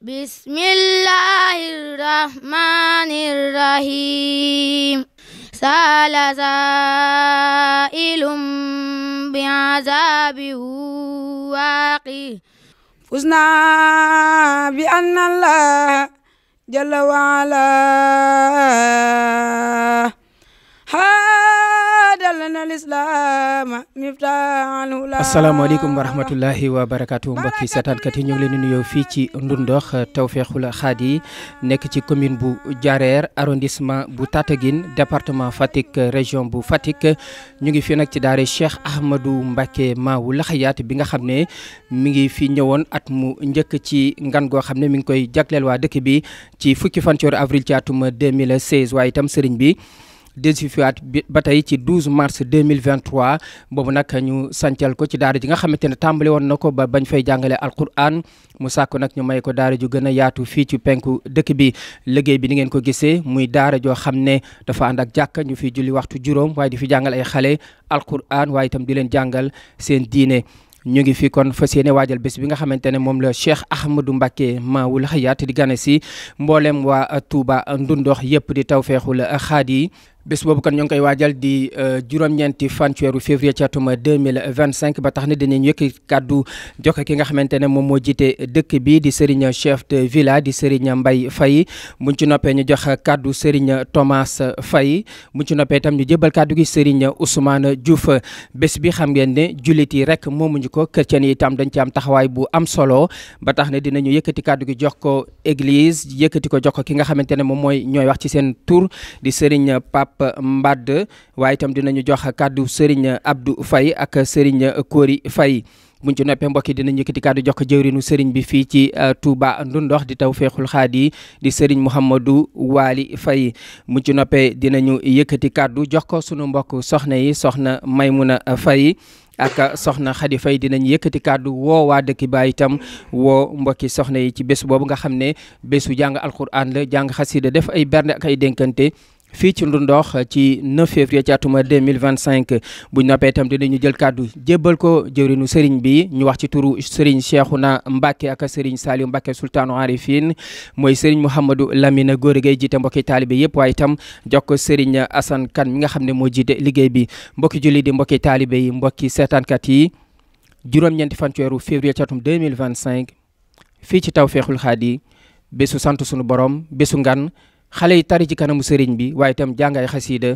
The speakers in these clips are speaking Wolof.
Bismillahirrahmanirrahim. Sa'ala sa'ilun bi'azabin waqi. Fuzna bi anna Allah jalla wa ala hadalana al-islam miftahul ula. asalaamaaleykum wa rahmatullahi wa barakatuh mbokki seetaankat yi ñu ngi leen di nuyoo fii ci Ndundox Tawfekhoul Khady nekk ci commune bu Diarère arrondissement bu Tataguine département Fatick région bu Fatick ñu ngi fi nag ci daara Cheikh Ahmadou Mbacké Maoul Hayaat bi nga xam ne mi ngi fi ñëwoon at mu njëkk ci ngan goo xam ne mi ngi koy jagleel waa dëkk bi ci fukki fan ci weeru avril ci atum 2016 waaye itam sëriñ bi dellusiwaat ba tey ci 12 mars 2023 boobu nag ñu sancal ko ci daara ji nga xamante ne tàmbali woon na ko ba bañ fay jàngale alquran mu sàkku nag ñu may ko daara ju gën a yaatu fii ci penku dëkk bi liggéey bi ni ngeen ko gisee muy daara joo xam ne dafa ànd ak jàkka ñu fi julli waxtu juróom waaye di fi jàngal ay xale alquran waaye itam di leen jàngal seen diine. ñu ngi fi kon fas yéene waajal bés bi nga xamante ne moom la Cheikh Ahmadou Mbacké Maoul Hayaat di gane si mboolem waa Touba Ndundox yëpp di Tawfekhoul Khady bés boobu kon ñu ngi koy waajal di juróom-ñeenti fan ci weeru février ci atum 2025 ba tax na dinañ yëkk kàddu joxe ki nga xamante ne moom moo jiite dëkk bi di Serigne chef de village di Serigne Mbaye Faye buñ ci noppee ñu jox kàddu Serigne Thomas Faye buñ ci noppee itam ñu jébal kàddu gi Serigne Ousmane Diouf bés bi xam ngeen ne jullit yi rek moomuñu ko chrétien yi itam dañ ci am taxawaay bu am solo ba tax ne dinañu yëkkati kàddu gi jox ko église yëkkati ko jox ko ki nga xamante ne moom mooy ñooy wax ci seen tur di Serigne Pape Mbad waaye itam dinañu jox kàddu Serigne Abdou Faye ak Serigne Kori Faye buñ ci noppee mbokk yi dinañ yëkkati kàddu jox ko jëwrinu Serigne bi fii ci Touba Ndundox di Tawfekhoul Khady di Serigne Mouhamadou Wali Faye buñ ci noppee dinañu yëkkati kàddu jox ko sunu mbokk soxna yi soxna Maymuna Faye ak soxna Khady Faye dinañ yëkkati kàddu woo waa dëkk ba itam woo mbokki soxna yi ci bés boobu nga xam ne bésu jàng alquran la jàng xasida def ay bernde ak ay dénkante fii ci Ndundox ci 9 février ci atuma 2025 buñ noppee itam dinañu jël kàddu jébbal ko jëwrinu Serigne bi ñu wax ci turu Serigne Cheikhouna Mbacké ak Serigne Saliou Mbacké Sultanu Arifine mooy Serigne Mouhamadou Lamine Gora Gueye jiite mbokki taalibe yëpp waaye itam jox ko Serigne Assane Kane mi nga xam ne moo jiite liggéey bi mbokki julli di mbokki taalibe yi mbokki seetaankat yi juróom-ñeenti fan ci weeru février ci atum 2025 fii ci Tawfekhoul Khady bésu sant sunu borom bésu ngan xale yi tari ci kanamu sëriñ bi waaye itam jàngay xasiida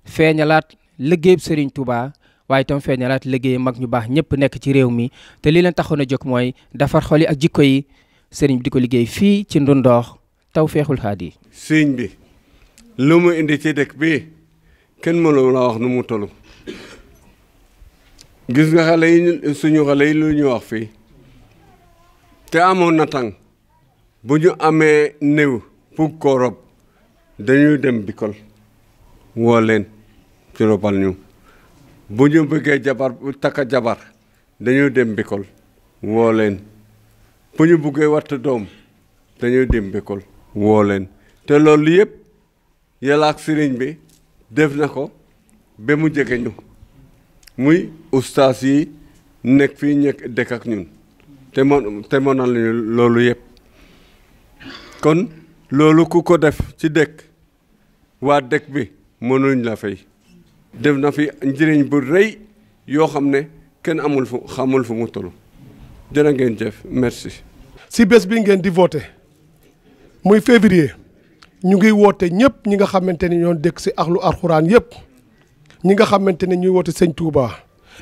feeñalaat liggéeyub sëriñ Touba waaye itam feeñalaat liggéey mag ñu baax ñëpp nekk ci réew mi te li leen taxoon a jóg mooy defar xol yi ak jikko yi sëriñ bi di ko liggéey fii ci Ndundox Tawfekhoul Khady. sëriñ bi lu mu indi ci dëkk bi kenn mënu la wax nu mu tollu gis nga xale yi suñu xale yi lu ñu wax fii te amoon na tàng bu ñu amee néew pour ko rob dañuy dem bikol woo leen ci robal ñu bu ñu bëggee jabar takka jabar dañuy dem bikol woo leen bu ñu bëggee watt doom dañuy dem bikol woo leen te loolu yëpp yàlla ak sëriñ bi def na ko ba mu jege ñu muy ustaas yi nekk fii ñekk dëkk ak ñun te mënal ñu loolu yëpp kon loolu ku ko def ci dëkk waa dëkk bi mënuñ la fay def na fi njëriñ bu rëy yoo xam ne kenn xamul fu mu tollu jërë ngeen jëf merci. si bés bi ngeen di voté muy février ñu ngi woote ñëpp ñi nga xamante ni ñoo dëkk si axlu alxuraan yëpp ñi nga xamante ne ñuy woote sëñ Touba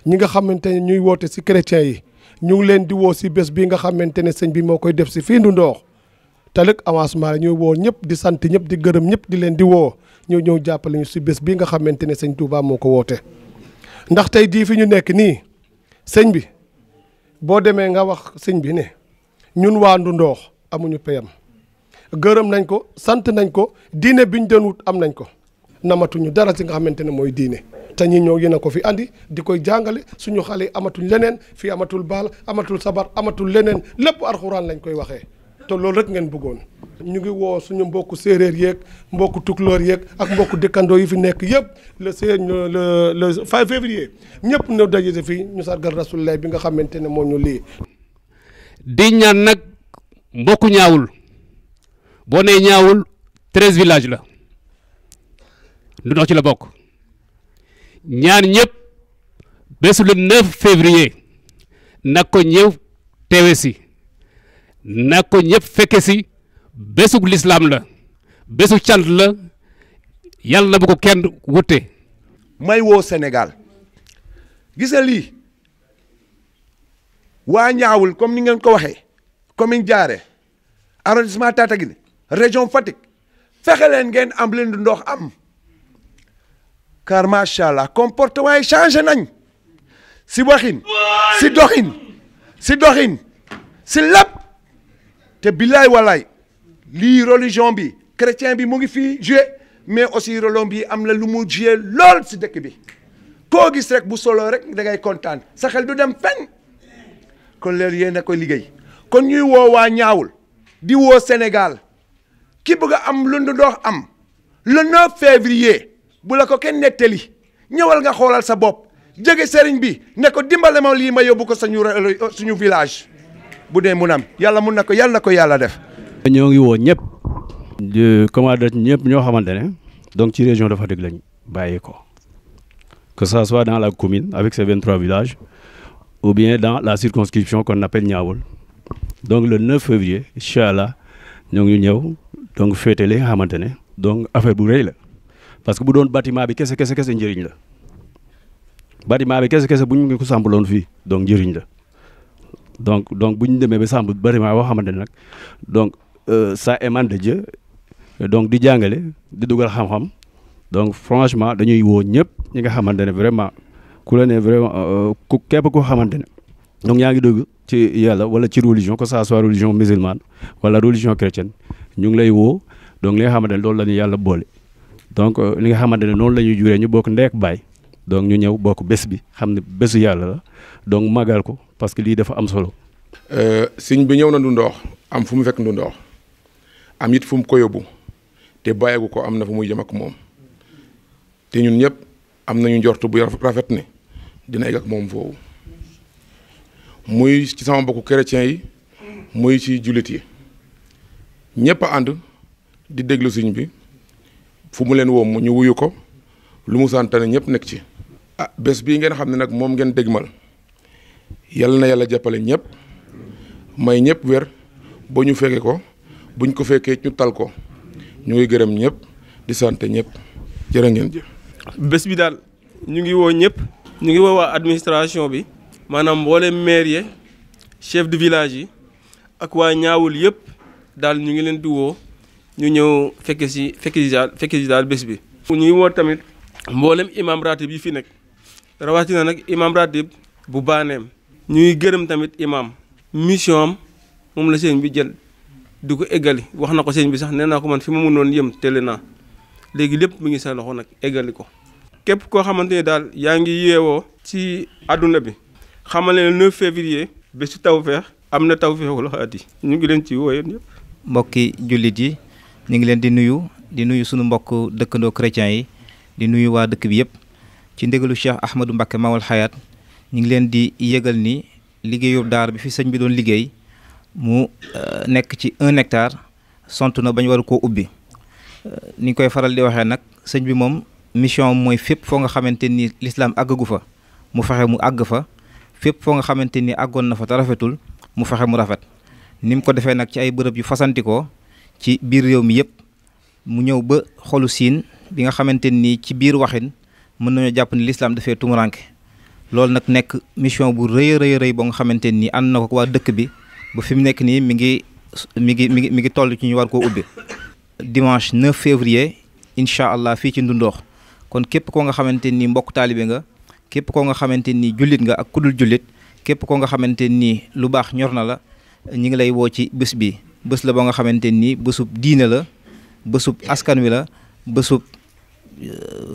ñi nga xamante ne ñuy woote si chrétiens yi ñu ngi leen di woo si bés bi nga xamante ne sëñ bi moo koy def si fii Ndundox te nag avancement la ñuy woo ñëpp di sant ñëpp di gërëm ñëpp di leen di woo ñëw jàppale ñu si bés bi nga xamante ne sëñ Touba moo ko woote. ndax tey jii fi ñu nekk nii sëñ bi boo demee nga wax sëñ bi ne ñun waa Ndundox amuñu payam gërëm nañ ko sant nañ ko diine biñ doon wut am nañ ko namatuñu dara si nga xamante ne mooy diine. te ñi ñoo yéen a ko fi andi di koy jàngale suñu xale yi amatuñ leneen fii amatul baal amatul sabar amatul leneen lépp alxuraan lañ koy waxee. te loolu rek ngeen bëggoon ñu ngi woo suñu mbokku séeréer yeeg mbokku tukulóor yeeg ak mbokku dëkkandoo yi fi nekk yëpp le 5 février ñëpp ñu daje fii ñu sargal rasulullah bi nga xamante ne moo ñu lii. di ñaan nag mbokku ñaawul boo nee ñaawul 13 villages la Ndundox ci la bokk ñaan ñëpp bésu le 9 février nag ko ñëw teewe si nag ko ñëpp fekke si bésug lislaam la bésu cant la yàlla na bu ko kenn wute. may woo Sénégal gis nga lii waa ñaawul comme ni ngeen ko waxee commune Diaré arrondissement Tataguine région Fatick fexe leen ngeen am leen ndox am car macha allah comportement yi changé nañ si waxin si doxin si lépp te billaay walaay lii religion bi chrétien bi mu ngi fii joué mais aussi religion bi am na lu mu joué lool si dëkk bi koo gis rek bu solo rek da ngay kontaan sa xel du dem fenn kon leer yéen a koy liggéey kon ñuy woo waa ñaawul di woo Sénégal ki bëgg a am lu ndox am le 9 février bu la ko kenn nettali ñëwal nga xoolal sa bopp jege sëriñ bi ne ko dimbale ma lii ma yóbbu ko suñu village bu dee mun am yàlla mun na ko yàlla def. ñoo ngi woo ñëpp commande ñëpp ñoo xamante ne donc ci région de Fatick lañ bàyyi ko que ça soit dans la commune avec ses 23 villages ou bien dans la circonscription qu'on appelle Niawoul donc le 9 février incha allah ñoo ngi ñëw donc féete li nga xamante ne donc affaire bu rëy la parce que bu doon bâtiment bi kese njëriñ la bâtiment bi kese bu ñu ko sàmbaloon fii donc njëriñ la donc bu ñu demee ba sàmb bâtiment boo xamante ne nag donc ça émane de Dieu donc di jàngale di dugal xam-xam donc franchement dañuy woo ñëpp ñi nga xamante ne vraiment ku la ne vraiment ku képp koo xamante ne donc yaa ngi dugg ci yàlla wala ci religion que ça soit religion musulmane wala religion chrétienne ñu ngi lay woo donc li nga xamante ne loolu la ñu yàlla boole donc li nga xamante ne noonu la ñuy juree ñu bokk ndey ak baay donc ñu ñëw bokk bés bi xam ne bésu yàlla la donc magal ko parce que lii dafa am solo. sëñ bi ñëw na Ndundox am fu mu fekk Ndundox am it fu mu ko yóbbu te bàyyeegu ko am na fu muy jëm ak moom te ñun ñëpp am nañu njort bu rafet ne dina egg ak moom foofu muy ci sama mbokku chrétien yi muy ci jullit yi ñëpp a ànd di déglu sëñ bi fu mu leen woo ñu wuyu ko lu mu santane ñëpp nekk ci. ah bés bii ngeen xam ne nag moom ngeen dégmal yal na yàlla jàppale ñëpp may ñëpp wér ba ñu fekke ko buñ ko fekkee ñu tal ko ñu ngi gërëm ñëpp di sant ñëpp jërë ngeen jëf. bés bi daal ñu ngi woo ñëpp ñu ngi woo waa administration bi maanaam mboolem maire yi chef de village yi ak waa ñaawul yëpp daal ñu ngi leen di woo ñu ñëw fekke si daal bés bi. ñu ngi woo tamit mboolem imam ratib yi fi nekk rawatina nag imam ratib bu baaneem ñu ngi gërëm tamit imam mission am moom la sëñ bi jël di ko eggali wax na ko sëñ bi sax nee naa ko man fi ma mënoon yëm télé naa léegi lépp mi ngi sa loxo nag eggali ko. képp koo xamante ne daal yaa ngi yeewoo ci àdduna bi xamal ne 9 février bésu tawfeex am na tawfeexul xaati ñu ngi leen ci woo yéen ñëpp. mbokki jullit yi ñu ngi leen di nuyu sunu mbokk dëkkandoo chrétiens yi di nuyu waa dëkk bi yëpp ci ndégalu Cheikh Ahmadou Mbacké Mawal Hayaat ñu ngi leen di yëgal ni liggéeyu daar bi fi sëñ bi doon liggéey mu nekk ci 1 hectare sont na bañ war koo ubbi ni ñu koy faral di waxee nag sëñ bi moom mission mooy fépp foo nga xamante ni l'islam àggagu fa mu fexe mu àgg fa fépp foo nga xamante ni àggoon na fa te rafetul mu fexe mu rafet ni mu ko defee nag ci ay bërëb yu fasantikoo ci biir réew mi yëpp mu ñëw ba xolu siin bi nga xamante ni ci biir waxin mën nañoo jàpp ni l'islam dafee tumuranke loolu nag nekk mission bu rëy ba nga xamante ni ànd na ko waa dëkk bi ba fi mu nekk nii mi ngi toll ci ñu war koo ubbi dimanche 9 février incha allah fii ci Ndundox kon képp koo nga xamante ni mbokk taalibe nga képp koo nga xamante ni jullit nga ak kudul jullit képp koo nga xamante ni lu baax ñor na la ñi ngi lay woo ci bés bi bés la ba nga xamante ni bésub diine la bésub askan wi la bésub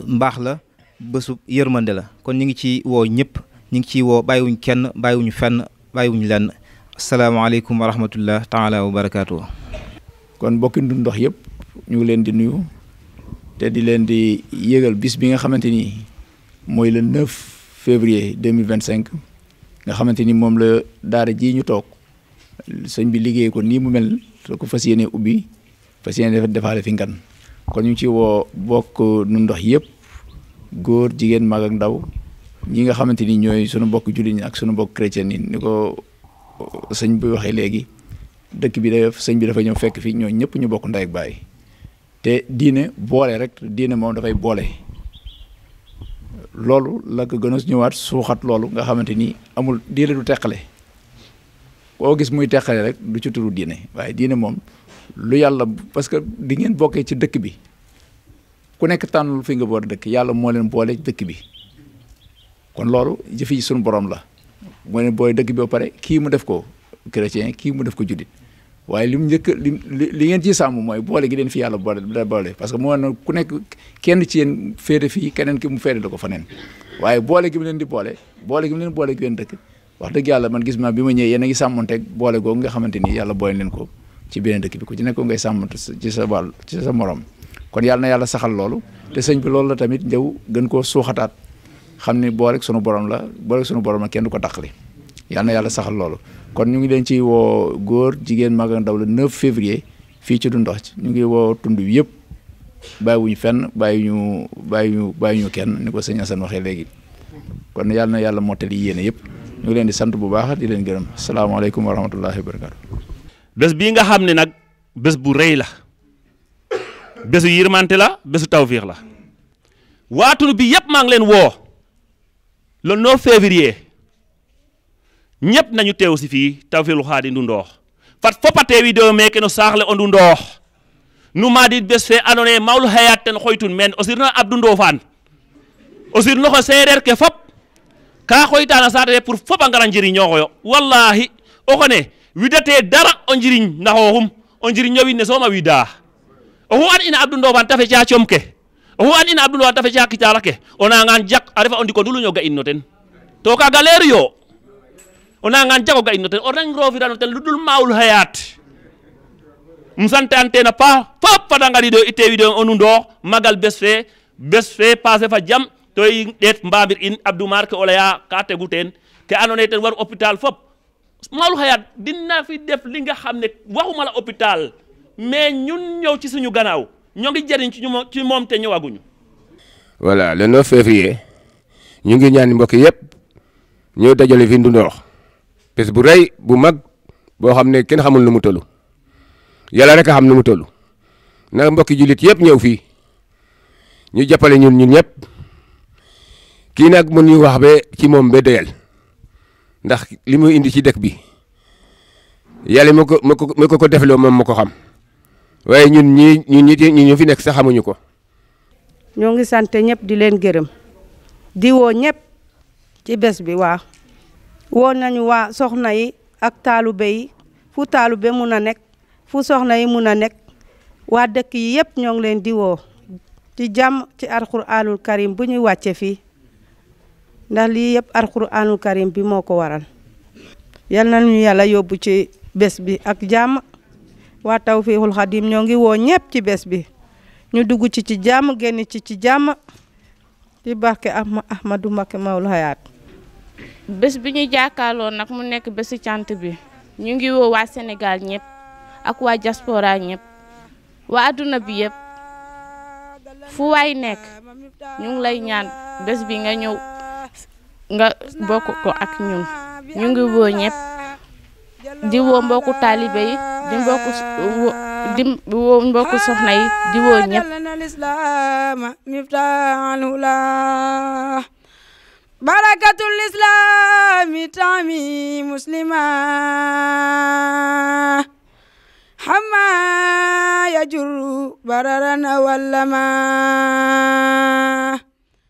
mbaax la bésub yërmande la kon ñi ngi ci woo ñëpp ñi ngi ciy woo bàyyiwuñ kenn bàyyiwuñu fenn bàyyiwuñu lenn asalaamaaleykum wa rahmatullah taala wa barakaatu. kon mbokki Ndundox yëpp ñu ngi leen di nuyu te di leen di yëgal bis bi nga xamante ni mooy le 9 février 2025 nga xamante ni moom la daara ji ñu toog sëñ bi liggéey ko nii mu mel soo ko fas yéene ubbi fas yéene defaale fi ngan kon ñu ngi ci woo bokk nu ndox yëpp góor jigéen mag ak ndaw ñi nga xamante ni ñooy sunu mbokk jullit ñi ak sunu mbokk chrétien yi ni ko sëñ bi waxee léegi dëkk bi sëñ bi dafa ñëw fekk fi ñoo ñëpp ñu bokk ndey ak baay te diine boole rek diine moom dafay boole loolu la ko gën a ñëwaat suuxat loolu nga xamante ni amul diine du teqale koo gis muy teqale rek du ci turu diine waaye diine moom lu yàlla parce que di ngeen bokkee ci dëkk bi ku nekk tànnul fi nga boor dëkk yàlla moo leen boole dëkk bi kon loolu jëfi suñu borom la moo leen boole dëkk bi ba pare kii mu def ko chrétien kii mu def ko juddit waaye li mu njëkk li ngeen ci sàmm mooy boole gi leen fi yàlla boole parce que moo ne ku nekk kenn ci yéen féete fii keneen ki mu féete la ko fa neen waaye boole gi mu leen di boole gi mu leen boole gi leen dëkk wax dëgg yàlla man gis ma bi ma ñëwee yéen a ngi sàmmonteeg boole googu nga xamante ni yàlla boole leen ko ci beneen dëkk bi ku ci nekk ngay sàmmante ci sa wàll ci sa morom kon yàlla na yàlla saxal loolu te sëñ bi loolu la tamit njëw gën koo suuxataat xam ni boole sunu borom la kenn du ko dàqali yàlla na yàlla saxal loolu kon ñu ngi leen ci woo góor jigéen mag ak ndaw le 9 février fii ci Dundox ñu ngi woo tund bi yëpp bàyyiwuñu fenn bàyyiwuñu kenn ni ko sëñ Assane waxee léegi kon yàlla na yàlla mottali yéene yëpp ñu ngi leen di sant bu baax di leen gërëm asalaamaaleykum wa rahmatullahi wa barakatu bés bii nga xam ne nag bés bu rëy la bésu yërmante la bésu tawfiix la waa tund bi yëpp maa ngi leen woo le 9 février ñëpp nañu teew si fii Tawfekh Khady Ndundoox fat foppate video meke no saaxle o Ndundoox nu maadi bes fe andoona yee mawlu hayat ten xoytun meen o sirno Abdou Ndofane o sirno xo seereer ke fop ka xoytana saate fe pour fop a ngara njiriñooxoyo wallahi o xone widate dara o njiriñ na xooxum o njiriñ o wiin ne soom a widaa oxu an ina Abdou Ndofane ta feca com ke oxu an ina Abdou Ndofane ta feca kitaala ke o nangan jak a refa o ndiko nduluñ o ga'in no ten to kaaga leeru yo o nangan jago ga'in no ten o rang roofirano ten ludul mawul hayat sante an ten a paax fop fada ngariido i teewido o Ndundoox magal bes fe passer fa jam to i ɗeet mbamir in Abdou Mar ke o laya ka tegu teen ke andoona yee ten war hôpital fop mawul hayat dina fi def li nga xam ne waxuma la hôpital mais ñun ñëw ci suñu gannaaw ñoo ngi jëriñ ci moom te ñëwaguñu. voilà le 9 février ñu ngi ñaan mbokk yëpp ñëw dajale fi Ndundoox bés bu rëy bu mag boo xam ne kenn xamul nu mu toll yàlla rek a xam nu mu toll nag mbokki jullit yëpp ñëw fii ñu jàppale ñun ñëpp kii nag mun ñu wax ba ci moom ba doyal ndax li mu indi ci dëkk bi yàlla moo ko defloo moom moo ko xam waaye ñun ñu fi nekk sax xamuñu ko. ñoo ngi sant ñëpp di leen gërëm di woo ñëpp ci bés bi waaw woo nañu waa soxna yi ak taalube yi fu taalube mun a nekk fu soxna yi mun a nekk waa dëkk yi yëpp ñoo ngi leen di woo ci jàmm ci alxuraanul karim bu ñuy wàcce fii ndax lii yëpp alxuraanul karim bi moo ko waral yal na ñu yàlla yóbbu ci bés bi ak jàmm waa Tawfekh Khady ñoo ngi woo ñëpp ci bés bi ñu dugg ci jàmm génn ci jàmm ci barke Ahmadou Mbacké Mawlul Hayaat. bés bi ñu jàkkaarloo nag mu nekk bésu cant bi ñu ngi woo waa Sénégal ñëpp ak waa diaspora ñëpp waa adduna bi yëpp fu waay nekk ñu ngi lay ñaan bés bi nga ñëw nga bokk ko ak ñun ñu ngi woo ñëpp di woo mbokku taalibe yi di woo mbokku soxna yi di woo ñëpp. barakatul islami tami muslima hamma yajur bararana wallama